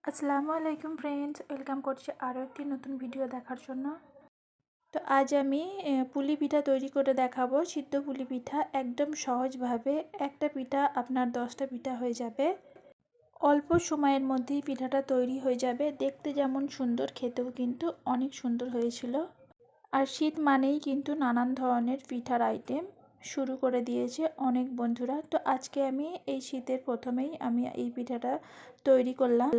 আসসালামু আলাইকুম friends, welcome করছি আরও একটি নতুন ভিডিও দেখার জন্য। তো আজ আমি পুলি পিঠা তৈরি করে দেখাবো। সিদ্ধ পুলি পিঠা একদম সহজভাবে একটা পিঠা আপনার 10টা পিঠা হয়ে যাবে। অল্প সময়ের মধ্যেই পিঠাটা তৈরি হয়ে যাবে। দেখতে যেমন সুন্দর, খেতেও কিন্তু অনেক সুন্দর হয়েছিল। আর শীত মানেই কিন্তু নানান ধরনের পিঠার আইটেম শুরু করে দিয়েছে অনেক বন্ধুরা। তো আজকে আমি এই শীতের প্রথমেই আমি এই পিঠাটা তৈরি করলাম।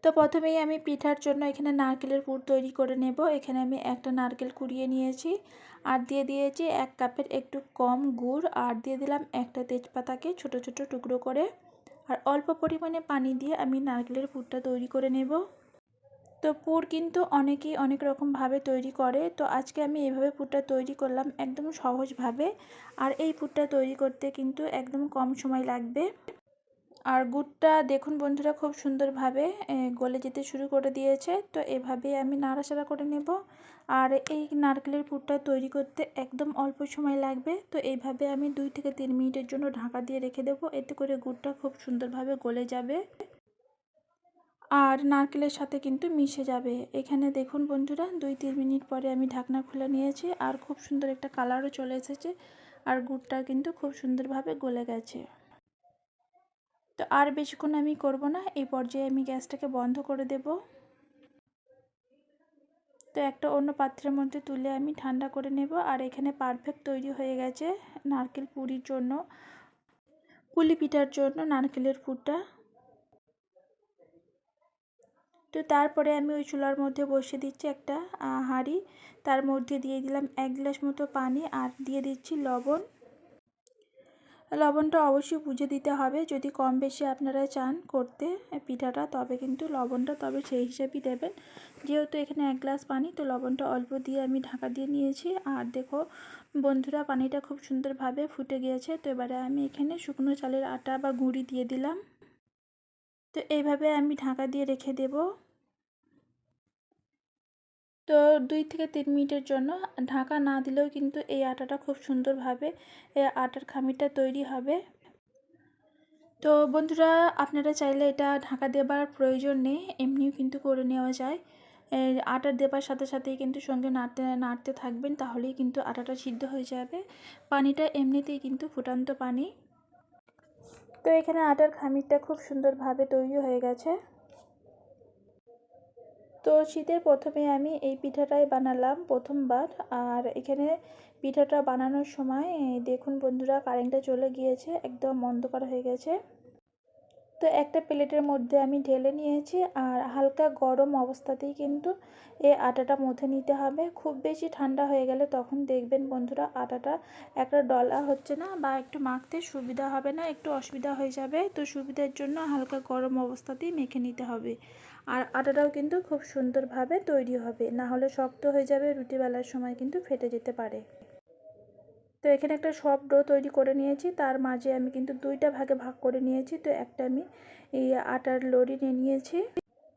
তো প্রথমেই আমি পিঠার জন্য এখানে নারকেলের পুর তৈরি করে নেব। এখানে আমি একটা নারকেল কুড়িয়ে নিয়েছি আর দিয়ে দিয়েছি 1 কাপের একটু কম গুড়, আর দিয়ে দিলাম একটা তেজপাতাকে ছোট ছোট টুকরো করে, আর অল্প পরিমাণে পানি দিয়ে আমি নারকেলের পুরটা তৈরি করে নেব। তো পুর কিন্তু অনেকেই অনেক রকমভাবে তৈরি করে, তো আজকে আমি এভাবে পুরটা তৈরি করলাম একদম সহজভাবে। আর এই পুরটা তৈরি করতে কিন্তু একদম কম সময় লাগবে। আর গুড়টা দেখুন বন্ধুরা খুব সুন্দরভাবে গলে যেতে শুরু করে দিয়েছে। তো এভাবেই আমি নাড়াচাড়া করে নেব। আর এই নারকেলের পুরটা তৈরি করতে একদম অল্প সময় লাগবে। তো এইভাবে আমি 2 থেকে 3 মিনিটের জন্য ঢাকা দিয়ে রেখে দেবো, এতে করে গুড়টা খুব সুন্দরভাবে গলে যাবে আর নারকেলের সাথে কিন্তু মিশে যাবে। এখানে দেখুন বন্ধুরা 2-3 মিনিট পরে আমি ঢাকনা খুলে নিয়েছি আর খুব সুন্দর একটা কালারও চলে এসেছে, আর গুড়টা কিন্তু খুব সুন্দরভাবে গলে গেছে। তো আর বেশিক্ষণ আমি করব না, এই পর্যায়ে আমি গ্যাসটাকে বন্ধ করে দেব। তো একটা অন্য পাত্রের মধ্যে তুলে আমি ঠান্ডা করে নেব। আর এখানে পারফেক্ট তৈরি হয়ে গেছে নারকেল পুরির জন্য, পুলি পিঠার জন্য নারকেলের পুরটা। তো তারপরে আমি ওই চুলার মধ্যে বসিয়ে দিচ্ছি একটা হাঁড়ি। তার মধ্যে দিয়ে দিলাম 1 গ্লাস মতো পানি আর দিয়ে দিচ্ছি লবণ। লবণটা অবশ্যই বুঝে দিতে হবে, যদি কম বেশি আপনারা চান করতে পিঠাটা তবে কিন্তু লবণটা তবে সেই হিসাবেই দেবেন। যেহেতু এখানে 1 গ্লাস পানি, তো লবণটা অল্প দিয়ে আমি ঢাকা দিয়ে নিয়েছি। আর দেখো বন্ধুরা পানিটা খুব সুন্দরভাবে ফুটে গিয়েছে। তো এবারে আমি এখানে শুকনো চালের আটা বা গুঁড়ি দিয়ে দিলাম। তো এইভাবে আমি ঢাকা দিয়ে রেখে দেব। তো 2 থেকে 3 মিনিটের জন্য ঢাকা না দিলেও কিন্তু এই আটাটা খুব সুন্দরভাবে আটার খামিরটা তৈরি হবে। তো বন্ধুরা আপনারা চাইলে এটা ঢাকা দেবার প্রয়োজন নেই, এমনিও কিন্তু করে নেওয়া যায়। আটা দেবার সাথে সাথেই কিন্তু সঙ্গে নাড়তে নাড়তে থাকবেন, তাহলেই কিন্তু আটাটা সিদ্ধ হয়ে যাবে। পানিটা এমনিতেই কিন্তু ফুটন্ত পানি। তো এখানে আটার খামিরটা খুব সুন্দরভাবে তৈরি হয়ে গেছে। তো শীতের প্রথমে আমি এই পিঠাটাই বানালাম প্রথমবার। আর এখানে পিঠাটা বানানোর সময় দেখুন বন্ধুরা কারেন্টটা চলে গিয়েছে, একদম অন্ধকার হয়ে গেছে। তো একটা প্লেটের মধ্যে আমি ঢেলে নিয়েছি আর হালকা গরম অবস্থাতেই কিন্তু এই আটাটা মথে নিতে হবে। খুব বেশি ঠান্ডা হয়ে গেলে তখন দেখবেন বন্ধুরা আটাটা একটা ডলা হচ্ছে না বা একটু মাখতে সুবিধা হবে না, একটু অসুবিধা হয়ে যাবে। তো সুবিধার জন্য হালকা গরম অবস্থাতেই মেখে নিতে হবে। আর আটাটাও কিন্তু খুব সুন্দরভাবে তৈরি হবে, না হলে শক্ত হয়ে যাবে, রুটি বেলার সময় কিন্তু ফেটে যেতে পারে। তো এখানে একটা সফট ডো তৈরি করে নিয়েছি, তার মাঝে আমি কিন্তু 2টা ভাগে ভাগ করে নিয়েছি। তো একটা আমি এই আটার লড়ি নিয়ে নিয়েছি।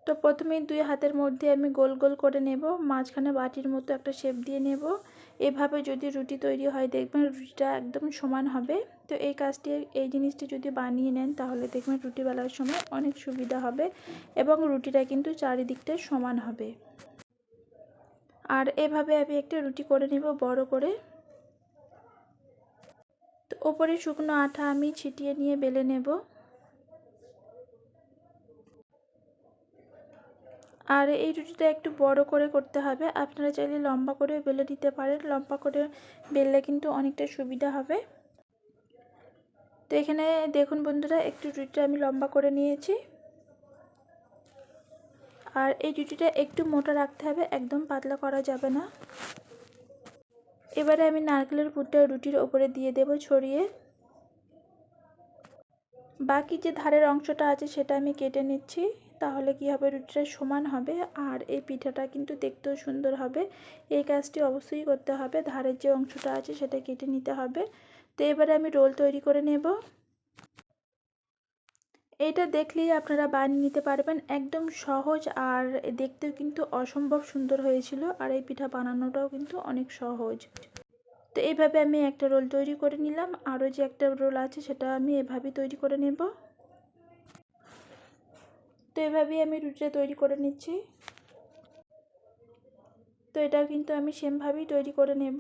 তো প্রথমে 2 হাতের মধ্যে আমি গোল গোল করে নেব, মাঝখানে বাটির মতো একটা শেপ দিয়ে নেব। এভাবে যদি রুটি তৈরি হয় দেখবেন রুটিটা একদম সমান হবে। তো এই কাজটি এই জিনিসটি যদি বানিয়ে নেন তাহলে দেখবেন রুটি বেলার সময় অনেক সুবিধা হবে এবং রুটিটা কিন্তু চারিদিকটা সমান হবে। আর এভাবে আমি একটা রুটি করে নেব বড় করে। তো ওপরে শুকনো আটা আমি ছিটিয়ে নিয়ে বেলে নেব। আর এই রুটিটা একটু বড় করে করতে হবে, আপনারা চাইলে লম্বা করে বেলে দিতে পারেন, লম্বা করে বেললে কিন্তু অনেকটা সুবিধা হবে। তো এখানে দেখুন বন্ধুরা একটু রুটিটা আমি লম্বা করে নিয়েছি। আর এই রুটিটা একটু মোটা রাখতে হবে, একদম পাতলা করা যাবে না। এবারে আমি নারকেলের পুরটা রুটির ওপরে দিয়ে দেব ছড়িয়ে। বাকি যে ধারের অংশটা আছে সেটা আমি কেটে নিচ্ছি, তাহলে কি হবে রুটিটা সমান হবে আর এই পিঠাটা কিন্তু দেখতেও সুন্দর হবে। এই কাজটি অবশ্যই করতে হবে, ধারের যে অংশটা আছে সেটা কেটে নিতে হবে। তো এবারে আমি রোল তৈরি করে নেব। এটা দেখলেই আপনারা বানিয়ে নিতে পারবেন, একদম সহজ আর দেখতেও কিন্তু অসম্ভব সুন্দর হয়েছিল। আর এই পিঠা বানানোটাও কিন্তু অনেক সহজ। তো এইভাবে আমি একটা রোল তৈরি করে নিলাম, আরও যে একটা রোল আছে সেটা আমি এভাবে তৈরি করে নেব। তো এভাবেই আমি রুটিটা তৈরি করে নিচ্ছি। তো এটাও কিন্তু আমি সেমভাবেই তৈরি করে নেব।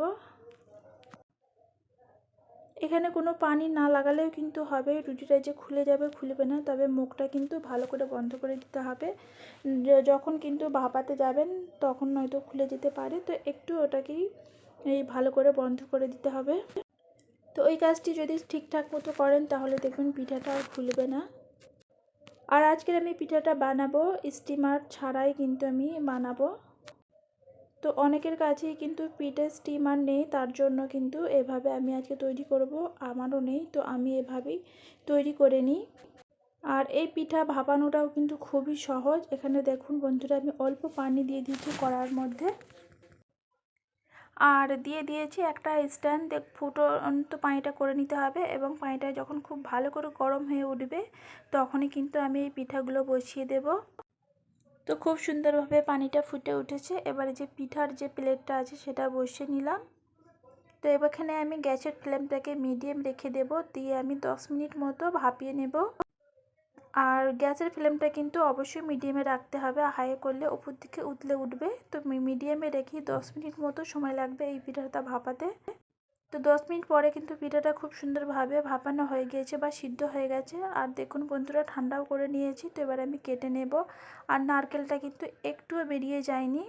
এখানে কোনো পানি না লাগালেও কিন্তু হবে, রুটিটা যে খুলে যাবে খুলবে না, তবে মুখটা কিন্তু ভালো করে বন্ধ করে দিতে হবে। যখন কিন্তু ভাপাতে যাবেন তখন নয়তো খুলে যেতে পারে, তো একটু ওটাকেই এই ভালো করে বন্ধ করে দিতে হবে। তো ওই কাজটি যদি ঠিকঠাক মতো করেন তাহলে দেখবেন পিঠাটা আর খুলবে না। আর আজকের আমি পিঠাটা বানাবো স্টিমার ছাড়াই কিন্তু আমি বানাবো। তো অনেকের কাছেই কিন্তু পিঠে স্টিমার নেই, তার জন্য কিন্তু এভাবে আমি আজকে তৈরি করব। আমারও নেই, তো আমি এভাবেই তৈরি করে নিই। আর এই পিঠা ভাপানোটাও কিন্তু খুবই সহজ। এখানে দেখুন বন্ধুরা, আমি অল্প পানি দিয়ে দিয়েছি কড়ার মধ্যে, আর দিয়ে দিয়েছি একটা স্ট্যান্ড। ফুটন্ত পানিটা করে নিতে হবে, এবং পানিটা যখন খুব ভালো করে গরম হয়ে উঠবে তখনই কিন্তু আমি এই পিঠাগুলো বসিয়ে দেব। তো খুব সুন্দরভাবে পানিটা ফুটে উঠেছে। এবারে যে পিঠার যে প্লেটটা আছে সেটা বসিয়ে নিলাম। তো এখানে আমি গ্যাসের ফ্লেমটাকে মিডিয়াম রেখে দেব, দিয়ে আমি 10 মিনিট মতো ভাপিয়ে নেব। আর গ্যাসের ফ্লেমটা কিন্তু অবশ্যই মিডিয়ামে রাখতে হবে, হাই করলে উপর দিকে উতলে উঠবে। তো মিডিয়ামে রেখে 10 মিনিট মতো সময় লাগবে এই পিঠাটা ভাপাতে। তো 10 মিনিট পরে কিন্তু পিঠাটা খুব সুন্দরভাবে ভাপানো হয়ে গিয়েছে বা সিদ্ধ হয়ে গেছে। আর দেখুন বন্ধুরা, ঠান্ডাও করে নিয়েছি। তো এবার আমি কেটে নেব। আর নারকেলটা কিন্তু একটুও বেরিয়ে যায়নি।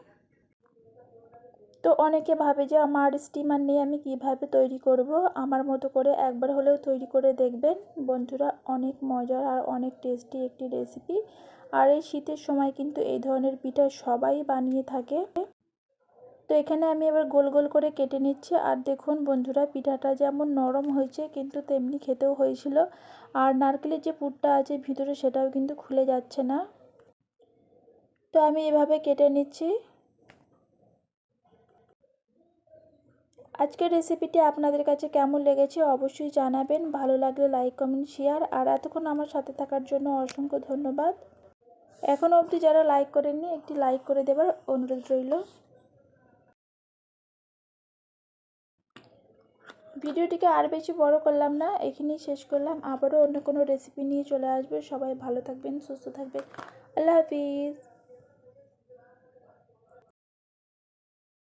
তো অনেকে ভাবে যে আমার স্টিমার নিয়ে আমি কিভাবে তৈরি করব। আমার মতো করে একবার হলেও তৈরি করে দেখবেন বন্ধুরা, অনেক মজার আর অনেক টেস্টি একটি রেসিপি। আর এই শীতের সময় কিন্তু এই ধরনের পিঠা সবাই বানিয়ে থাকে। তো এখানে আমি এবার গোল গোল করে কেটে নিচ্ছি। আর দেখুন বন্ধুরা, পিঠাটা যেমন নরম হয়েছে কিন্তু তেমনি খেতেও হয়েছিল। আর নারকেলের যে পুরটা আছে ভিতরে সেটাও কিন্তু খুলে যাচ্ছে না। তো আমি এভাবে কেটে নিচ্ছি। আজকের রেসিপিটি আপনাদের কাছে কেমন লেগেছে অবশ্যই জানাবেন। ভালো লাগলে লাইক কমেন্ট শেয়ার। আর এতক্ষণ আমার সাথে থাকার জন্য অসংখ্য ধন্যবাদ। এখনও অবধি যারা লাইক করেননি একটি লাইক করে দেবার অনুরোধ রইল। ভিডিওটিকে আর বেশি বড় করলাম না, এখানেই শেষ করলাম। আবারও অন্য কোনো রেসিপি নিয়ে চলে আসবে। সবাই ভালো থাকবেন, সুস্থ থাকবেন। আল্লাহ হাফিজ।